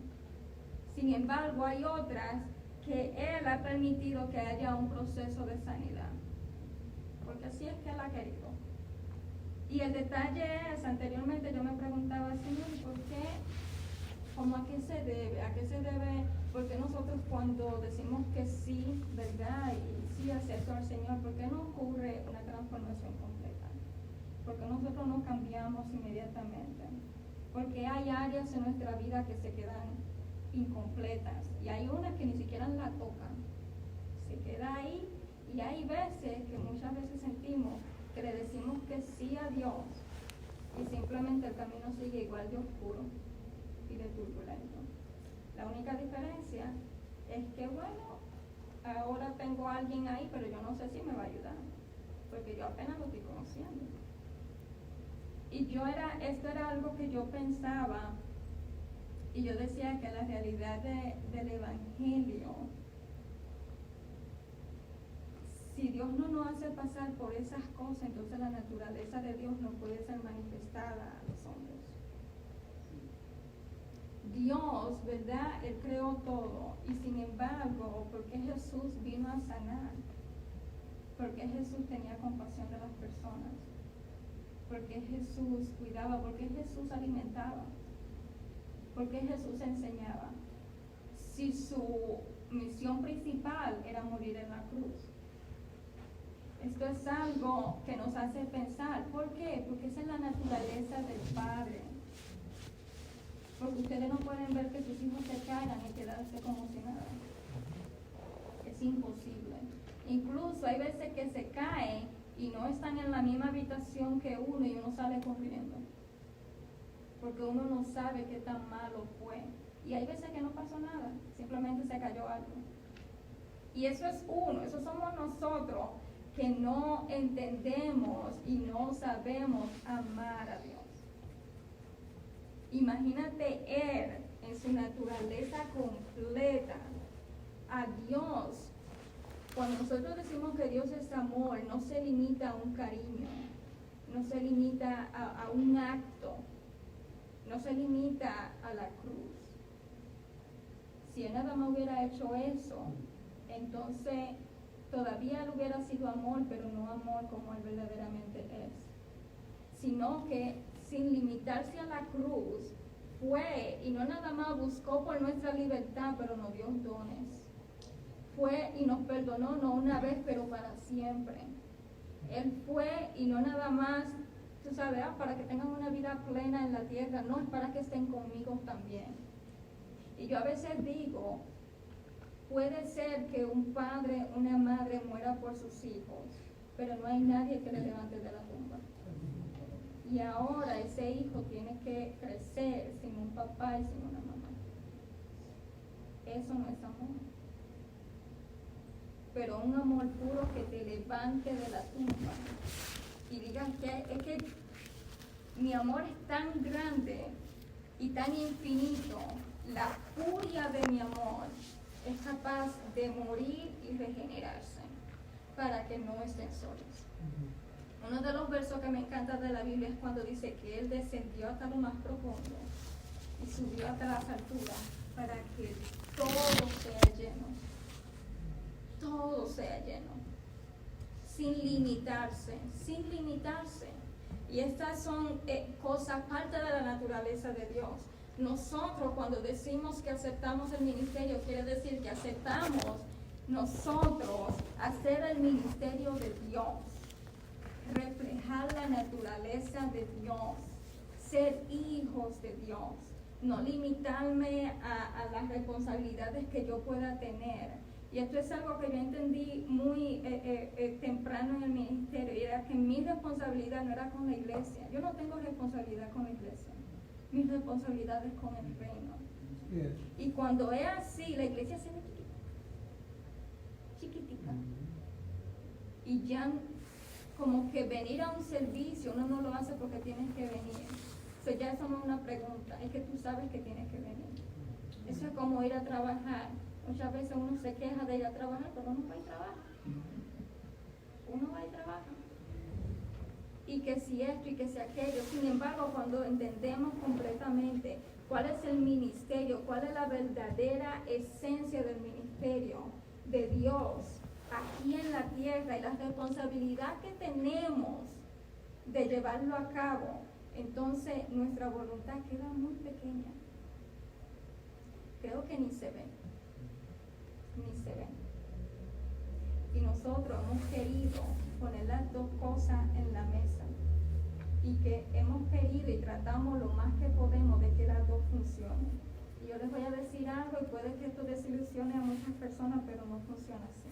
Sin embargo, hay otras que Él ha permitido que haya un proceso de sanidad, porque así es que Él ha querido. Y el detalle es, anteriormente yo me preguntaba, Señor, ¿por qué? ¿Cómo a qué se debe? ¿A qué se debe? Porque nosotros cuando decimos que sí, ¿verdad? Y sí acepto al Señor, ¿por qué no ocurre una transformación completa? Porque nosotros no cambiamos inmediatamente. Porque hay áreas en nuestra vida que se quedan incompletas y hay unas que ni siquiera la tocan. Se queda ahí y hay veces que muchas veces sentimos que le decimos que sí a Dios y simplemente el camino sigue igual de oscuro y de turbulento. La única diferencia es que, bueno, ahora tengo a alguien ahí, pero yo no sé si me va a ayudar, porque yo apenas lo estoy conociendo. Y esto era algo que yo pensaba, y yo decía que la realidad del Evangelio, si Dios no nos hace pasar por esas cosas, entonces la naturaleza de Dios no puede ser manifestada a los hombres. Dios, ¿verdad? Él creó todo. Y sin embargo, ¿por qué Jesús vino a sanar? ¿Por qué Jesús tenía compasión de las personas? ¿Por qué Jesús cuidaba? ¿Por qué Jesús alimentaba? ¿Por qué Jesús enseñaba? Si su misión principal era morir en la cruz. Esto es algo que nos hace pensar. ¿Por qué? Porque esa es la naturaleza del Padre. Porque ustedes no pueden ver que sus hijos se caigan y quedarse como si nada. Es imposible. Incluso hay veces que se caen y no están en la misma habitación que uno y uno sale corriendo. Porque uno no sabe qué tan malo fue. Y hay veces que no pasó nada, simplemente se cayó algo. Y eso es uno, eso somos nosotros que no entendemos y no sabemos amar a Dios. Imagínate Él en su naturaleza completa, a Dios. Cuando nosotros decimos que Dios es amor, no se limita a un cariño, no se limita a un acto, no se limita a la cruz. Si Él nada más hubiera hecho eso, entonces todavía Él hubiera sido amor, pero no amor como Él verdaderamente es. Sino que sin limitarse a la cruz, fue y no nada más buscó por nuestra libertad, pero nos dio dones. Fue y nos perdonó, no una vez, pero para siempre. Él fue y no nada más, tú sabes, para que tengan una vida plena en la tierra, no, es para que estén conmigo también. Y yo a veces digo, puede ser que un padre, una madre muera por sus hijos, pero no hay nadie que le levante de la tumba. Y ahora ese hijo tiene que crecer sin un papá y sin una mamá. Eso no es amor. Pero un amor puro que te levante de la tumba y digan que es que mi amor es tan grande y tan infinito, la furia de mi amor es capaz de morir y regenerarse para que no estén solos. Uno de los versos que me encanta de la Biblia es cuando dice que Él descendió hasta lo más profundo y subió hasta las alturas para que todo sea lleno. Todo sea lleno. Sin limitarse, sin limitarse. Y estas son cosas, parte de la naturaleza de Dios. Nosotros cuando decimos que aceptamos el ministerio, quiere decir que aceptamos nosotros hacer el ministerio de Dios, reflejar la naturaleza de Dios, ser hijos de Dios, no limitarme a las responsabilidades que yo pueda tener. Y esto es algo que yo entendí muy temprano en el ministerio, y era que mi responsabilidad no era con la iglesia. Yo no tengo responsabilidad con la iglesia, mi responsabilidad es con el reino. Yes. Y cuando es así, la iglesia se ve chiquitita. Y ya como que venir a un servicio, uno no lo hace porque tienes que venir. So, ya eso no es una pregunta, es que tú sabes que tienes que venir. Eso es como ir a trabajar. Muchas veces uno se queja de ir a trabajar, pero uno va y trabaja. Uno va y trabaja. Y que si esto y que si aquello. Sin embargo, cuando entendemos completamente cuál es el ministerio, cuál es la verdadera esencia del ministerio de Dios aquí en la tierra y la responsabilidad que tenemos de llevarlo a cabo, entonces nuestra voluntad queda muy pequeña. Creo que ni se ve. Ni se ve. Y nosotros hemos querido poner las dos cosas en la mesa, y que hemos querido y tratamos lo más que podemos de que las dos funcionen. Y yo les voy a decir algo, y puede que esto desilusione a muchas personas, pero no funciona así.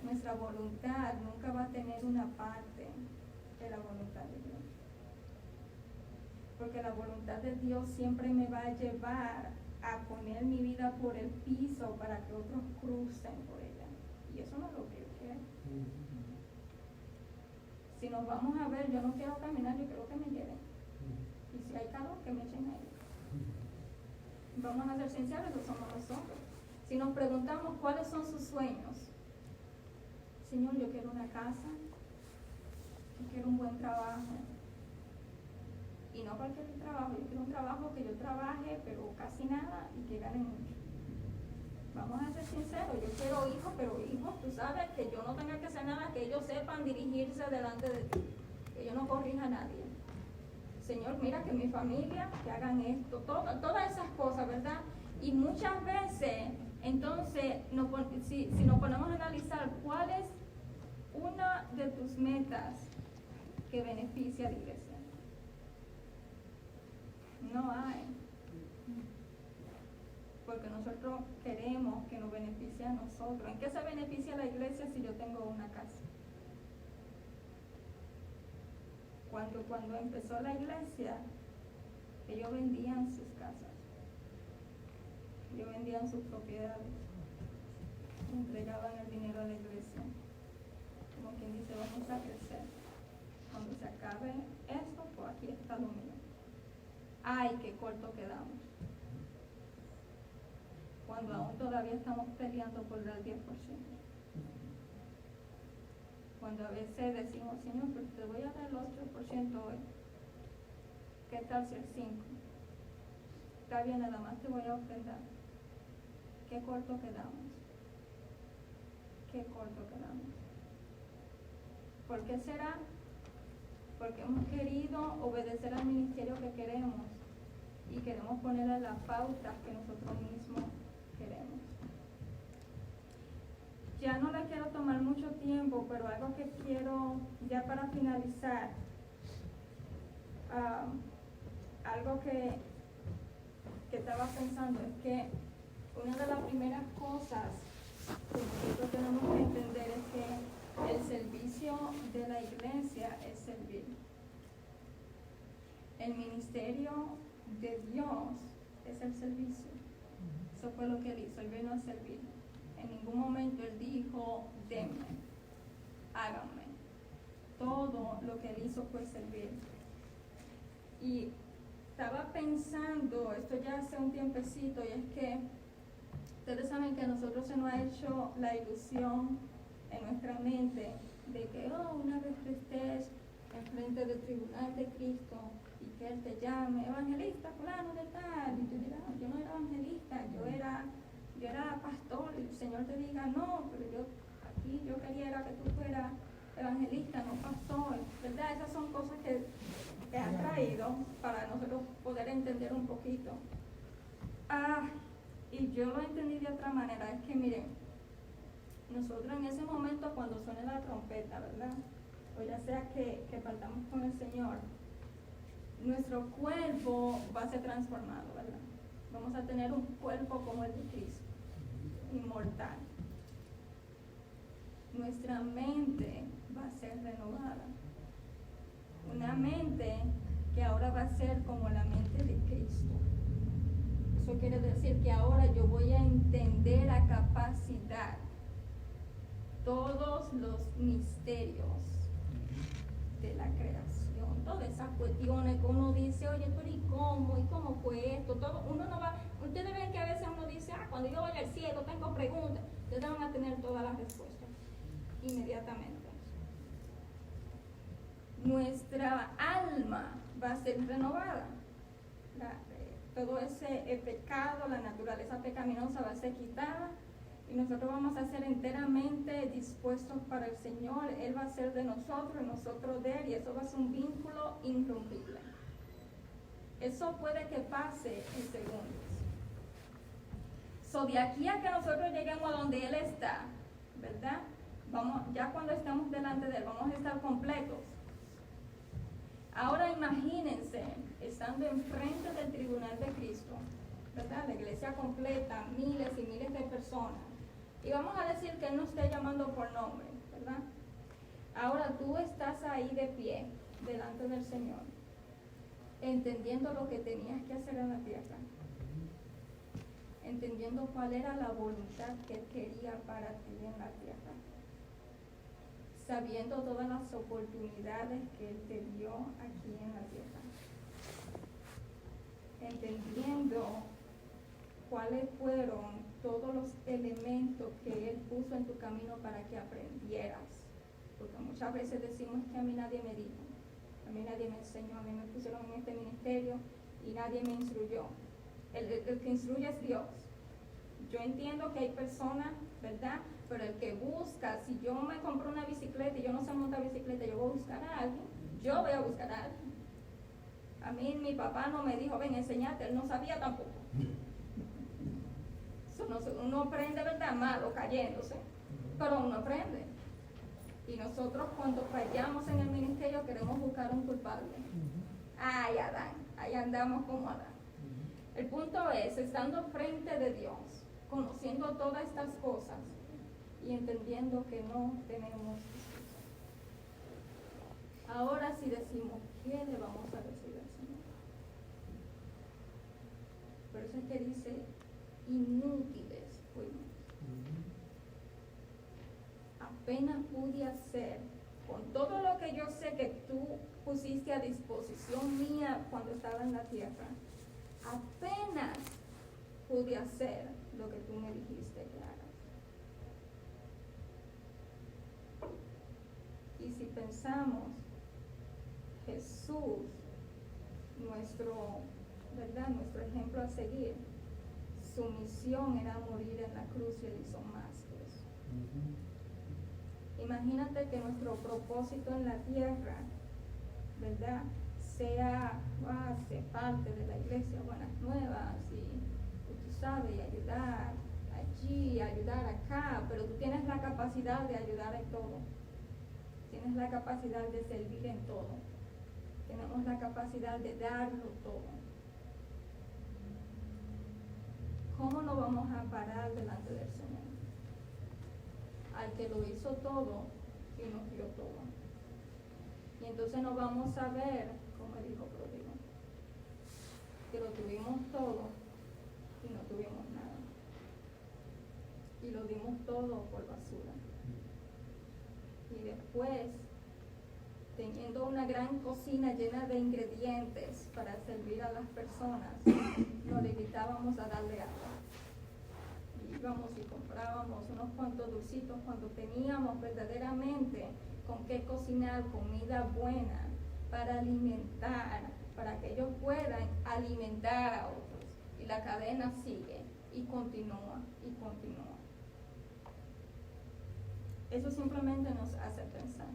Nuestra voluntad nunca va a tener una parte de la voluntad de Dios, porque la voluntad de Dios siempre me va a llevar a poner mi vida por el piso para que otros crucen por ella, y eso no es lo que yo quiero. Si nos vamos a ver, yo no quiero caminar, yo quiero que me lleven, y si hay calor, que me echen ahí. Vamos a ser sinceros, eso somos nosotros. Si nos preguntamos cuáles son sus sueños, Señor, yo quiero una casa, yo quiero un buen trabajo, y no cualquier trabajo, yo quiero un trabajo que yo trabaje pero casi nada y que gane mucho. Vamos a ser sinceros, yo quiero hijos, pero hijos, tú sabes, que yo no tenga que hacer nada, que ellos sepan dirigirse delante de ti, que yo no corrija a nadie. Señor, mira que mi familia, que hagan esto, todas esas cosas, ¿verdad? Y muchas veces, entonces, si nos ponemos a analizar cuál es una de tus metas que beneficia a la iglesia, no hay. Porque nosotros queremos que nos beneficie a nosotros. ¿En qué se beneficia la iglesia si yo tengo una casa? Cuando empezó la iglesia, ellos vendían sus casas, ellos vendían sus propiedades, entregaban el dinero a la iglesia, como quien dice, vamos a crecer. Cuando se acabe esto, pues aquí está lo mío. Ay, qué corto quedamos. Cuando aún todavía estamos peleando por dar 10%. Cuando a veces decimos, Señor, pero te voy a dar el 8% hoy. ¿Qué tal si el 5%? Está bien, nada más te voy a ofrendar. Qué corto quedamos. Qué corto quedamos. ¿Por qué será? Porque hemos querido obedecer al ministerio que queremos y queremos ponerle las pautas que nosotros mismos queremos. Ya no les quiero tomar mucho tiempo, pero algo que quiero, ya para finalizar, algo que estaba pensando es que una de las primeras cosas que nosotros tenemos que entender es que el servicio de la iglesia es servir. El ministerio de Dios es el servicio. Eso fue lo que él hizo, él vino a servir. En ningún momento él dijo, denme, háganme. Todo lo que él hizo fue servir. Y estaba pensando, esto ya hace un tiempecito, y es que ustedes saben que a nosotros se nos ha hecho la ilusión en nuestra mente de que, una vez que estés enfrente del tribunal de Cristo y que Él te llame, evangelista, fulano de tal, y tú dirás, yo no era evangelista, yo era pastor, y el Señor te diga, no, pero yo quería que tú fueras evangelista, no pastor, ¿verdad? Esas son cosas que ha traído para nosotros poder entender un poquito. Y yo lo entendí de otra manera, es que miren, nosotros en ese momento cuando suene la trompeta, ¿verdad? O ya sea que partamos con el Señor, nuestro cuerpo va a ser transformado, ¿verdad? Vamos a tener un cuerpo como el de Cristo, inmortal. Nuestra mente va a ser renovada. Una mente que ahora va a ser como la mente de Cristo. Eso quiere decir que ahora yo voy a entender a capacidad todos los misterios de la creación, todas esas cuestiones que uno dice, oye, pero ¿y cómo? ¿Y cómo fue esto? Todo, uno no va, ustedes ven que a veces uno dice, cuando yo voy al cielo tengo preguntas, ustedes van a tener todas las respuestas inmediatamente. Nuestra alma va a ser renovada. Todo ese pecado, la naturaleza pecaminosa va a ser quitada y nosotros vamos a ser enteramente dispuestos para el Señor. Él va a ser de nosotros y nosotros de Él, y eso va a ser un vínculo irrompible. Eso puede que pase en segundos. De aquí a que nosotros lleguemos a donde Él está, ¿verdad? Ya cuando estamos delante de Él, vamos a estar completos. Ahora imagínense, estando enfrente del tribunal de Cristo, ¿verdad? La iglesia completa, miles y miles de personas. Y vamos a decir que Él nos esté llamando por nombre, ¿verdad? Ahora tú estás ahí de pie, delante del Señor, entendiendo lo que tenías que hacer en la tierra, entendiendo cuál era la voluntad que Él quería para ti en la tierra, sabiendo todas las oportunidades que Él te dio aquí en la tierra, entendiendo cuáles fueron todos los elementos que Él puso en tu camino para que aprendieras, porque muchas veces decimos que a mí nadie me dijo, a mí nadie me enseñó, a mí me pusieron en este ministerio y nadie me instruyó. El que instruye es Dios. Yo entiendo que hay personas, ¿verdad? Pero el que busca, si yo me compro una bicicleta y yo no sé montar bicicleta, yo voy a buscar a alguien, yo voy a buscar a alguien. A mí mi papá no me dijo, ven, enseñate, él no sabía tampoco. Uno aprende, ¿verdad? Malo, cayéndose, pero uno aprende. Y nosotros cuando fallamos en el ministerio queremos buscar un culpable. Ay, Adán, ahí andamos como Adán. El punto es, estando frente de Dios, conociendo todas estas cosas y entendiendo que no tenemos excusa. Ahora sí decimos, ¿qué le vamos a decir al Señor? Por eso es que dice, inútiles fuimos. Apenas pude hacer, con todo lo que yo sé que tú pusiste a disposición mía cuando estaba en la tierra, apenas pude hacer lo que tú me dijiste que hagas. Y si pensamos, Jesús, ¿verdad? Nuestro ejemplo a seguir, su misión era morir en la cruz y Él hizo más que eso. Imagínate que nuestro propósito en la tierra, ¿verdad?, sea ser parte de la iglesia Buenas Nuevas y tú sabes, ayudar allí, ayudar acá, pero tú tienes la capacidad de ayudar en todo, tienes la capacidad de servir en todo, tenemos la capacidad de darlo todo. ¿Cómo no vamos a parar delante del Señor? Al que lo hizo todo y nos dio todo. Y entonces no vamos a ver como el hijo pródigo, que lo tuvimos todo y no tuvimos nada. Y lo dimos todo por basura. Y después, teniendo una gran cocina llena de ingredientes para servir a las personas, nos limitábamos a darle agua. Íbamos y comprábamos unos cuantos dulcitos cuando teníamos verdaderamente con qué cocinar comida buena para alimentar, para que ellos puedan alimentar a otros. Y la cadena sigue y continúa y continúa. Eso simplemente nos hace pensar.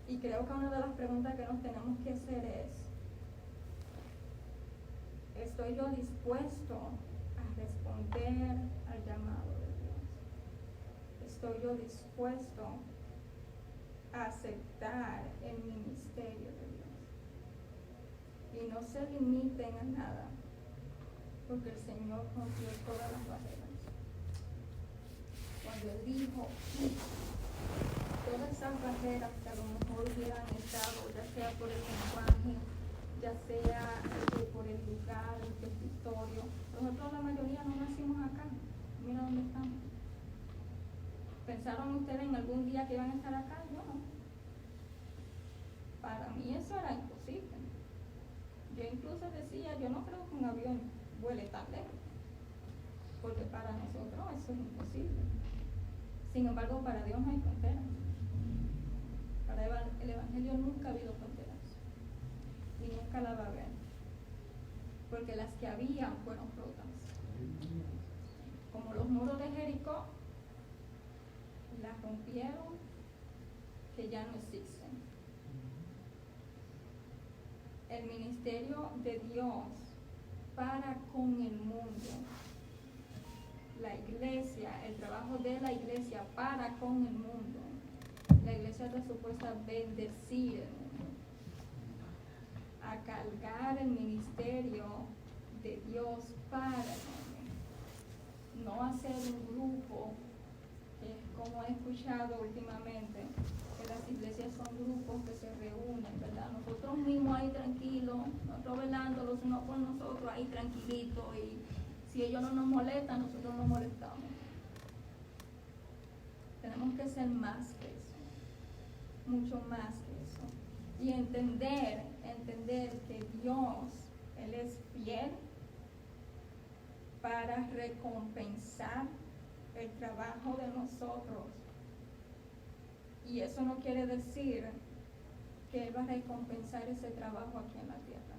Y creo que una de las preguntas que nos tenemos que hacer es, ¿estoy yo dispuesto a responder al llamado de Dios? ¿Estoy yo dispuesto a aceptar el ministerio de Dios? Y no se limiten a nada, porque el Señor rompió todas las barreras. Cuando Él dijo, todas esas barreras que a lo mejor hubieran estado, ya sea por el lenguaje, ya sea por el lugar, el territorio. Nosotros la mayoría no nacimos acá. Mira dónde estamos. ¿Pensaron ustedes en algún día que iban a estar acá? Yo no. Para mí eso era imposible. Yo incluso decía, yo no creo que un avión vuele tan lejos, porque para nosotros eso es imposible. Sin embargo, para Dios no hay fronteras. Para el Evangelio nunca ha habido fronteras, y nunca la va a haber, porque las que habían fueron rotas. Como los muros de Jericó, las rompieron, que ya no existen. El ministerio de Dios para con el mundo, la iglesia, el trabajo de la iglesia para con el mundo. La iglesia está supuesta a bendecir el mundo, a cargar el ministerio de Dios para el mundo, no hacer un grupo, como he escuchado últimamente, que las iglesias son grupos que se reúnen, ¿verdad? Nosotros mismos ahí tranquilos, nosotros velando los unos por nosotros ahí tranquilitos, y si ellos no nos molestan, nosotros nos molestamos. Tenemos que ser más que eso, mucho más que eso, y entender que Dios, Él es fiel para recompensar el trabajo de nosotros. Y eso no quiere decir que Él va a recompensar ese trabajo aquí en la tierra.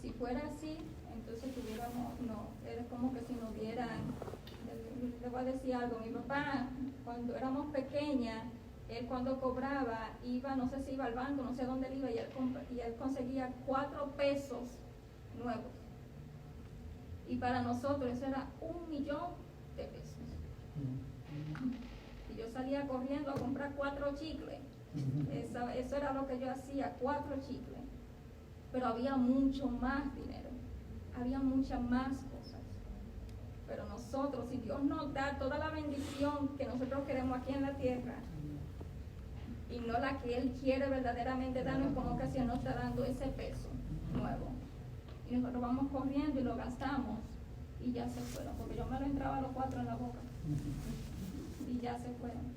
Si fuera así, entonces tuviéramos, no, es como que si nos dieran, le voy a decir algo, mi papá, cuando éramos pequeñas, él cuando cobraba, iba, no sé si iba al banco, no sé dónde él iba, y él conseguía 4 pesos nuevos. Y para nosotros eso era 1,000,000 de pesos. Y yo salía corriendo a comprar 4 chicles. Eso era lo que yo hacía, 4 chicles. Pero había mucho más dinero, había muchas más cosas. Pero nosotros, si Dios nos da toda la bendición que nosotros queremos aquí en la tierra, y no la que Él quiere verdaderamente darnos, como que si Él nos está dando ese peso nuevo, y nosotros vamos corriendo y lo gastamos, y ya se fueron, porque yo me lo entraba a los 4 en la boca, y ya se fueron,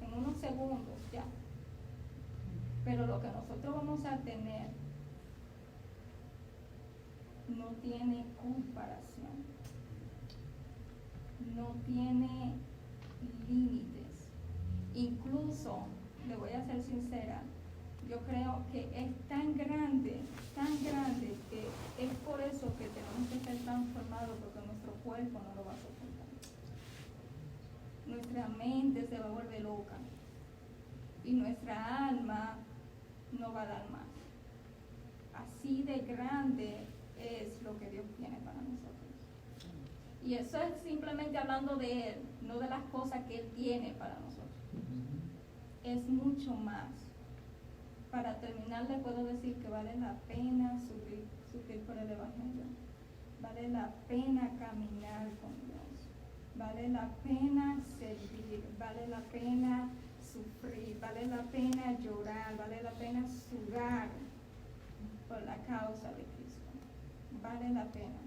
en unos segundos ya. Pero lo que nosotros vamos a tener no tiene comparación, no tiene límites. Incluso, le voy a ser sincera, yo creo que es tan grande, que es por eso que tenemos que ser transformados, porque nuestro cuerpo no lo va a soportar. Nuestra mente se va a volver loca y nuestra alma no va a dar más. Así de grande es lo que Dios tiene para nosotros. Y eso es simplemente hablando de Él, no de las cosas que Él tiene para nosotros. Es mucho más. Para terminar, le puedo decir que vale la pena sufrir por el Evangelio. Vale la pena caminar con Dios. Vale la pena servir. Vale la pena sufrir. Vale la pena llorar. Vale la pena sudar por la causa de Cristo. Vale la pena.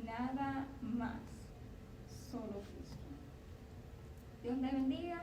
Nada más. Solo Cristo. Dios le bendiga.